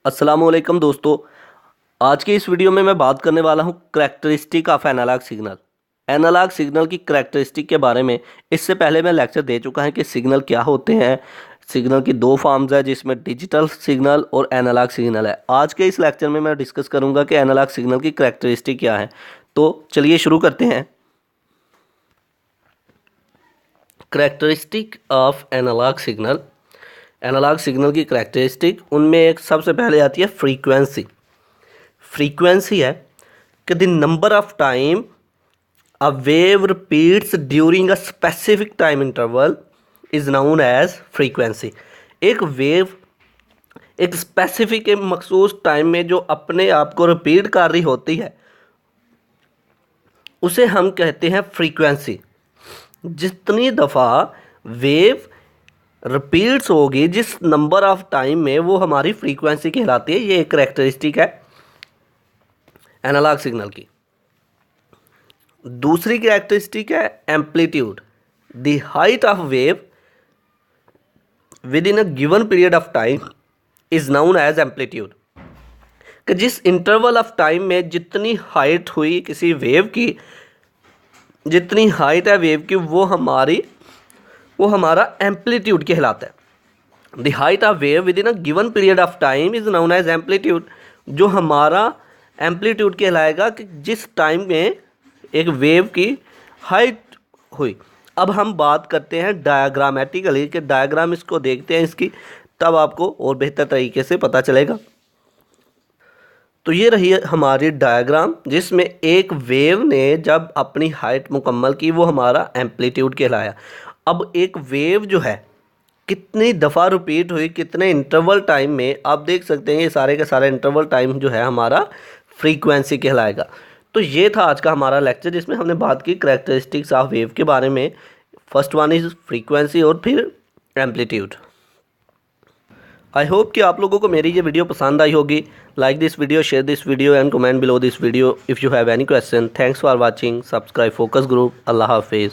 अस्सलाम वालेकुम दोस्तों। आज के इस वीडियो में मैं बात करने वाला हूं characteristic of analogue signal. Analogue signal की करैक्टरिस्टिक के बारे में इससे पहले मैं लेक्चर दे चुका है कि सिग्नल क्या होते हैं। सिग्नल की दो फॉर्म्स है जिसमें डिजिटल सिग्नल और एनालॉग सिग्नल है। आज के इस लेक्चर में मैं डिस्कस करूंगा कि एनालॉग सिग्नल की करैक्टरिस्टिक क्या है। तो चलिए शुरू करते हैं। Characteristic of analogue signal. Analogue signal की करैक्टरिस्टिक उनमें एक सबसे पहले आती है फ्रीक्वेंसी। फ्रीक्वेंसी है कि the number of time a wave repeats during a specific time interval is known as frequency. एक वेव एक स्पेसिफिक मखसूस टाइम में जो अपने आप को रिपीट कर रही होती है उसे हम कहते हैं फ्रीक्वेंसी। जितनी दफ़ा वेव रिपीट्स होगी जिस नंबर ऑफ टाइम में वो हमारी फ्रीक्वेंसी कहलाती है। ये एक करैक्टरिस्टिक है एनालॉग सिग्नल की। दूसरी कैरेक्टरिस्टिक है amplitude. The height of wave within a given period of time is known as amplitude. कि जिस इंटरवल ऑफ टाइम में जितनी हाइट हुई किसी वेव की, जितनी हाइट है वेव की, वो हमारा एम्पलीट्यूड कहलाता है। The height of wave within a given period of time is known as amplitude. जो हमारा एम्पलीट्यूड कहलाएगा कि जिस टाइम में एक वेव की हाइट हुई। अब हम बात करते हैं डायग्रामेटिकली कि डायग्राम इसको देखते हैं इसकी, तब आपको और बेहतर तरीके से पता चलेगा। तो ये रही हमारी डायग्राम जिसमें एक वेव ने जब अपनी हाइट मुकम्मल की वो हमारा एम्पलीट्यूड कहलाया। अब एक वेव जो है कितनी दफ़ा रिपीट हुई, कितने इंटरवल टाइम में, आप देख सकते हैं ये सारे के सारे इंटरवल टाइम जो है हमारा फ्रीक्वेंसी कहलाएगा। तो ये था आज का हमारा लेक्चर जिसमें हमने बात की करैक्टरिस्टिक्स ऑफ वेव के बारे में। फर्स्ट वन इज़ फ्रीक्वेंसी और फिर एम्पलीट्यूड। आई होप कि आप लोगों को मेरी ये वीडियो पसंद आई होगी। Like this video, share this video and comment below this video if you have any question. Thanks for watching. Subscribe focus group. अल्लाह हाफिज़।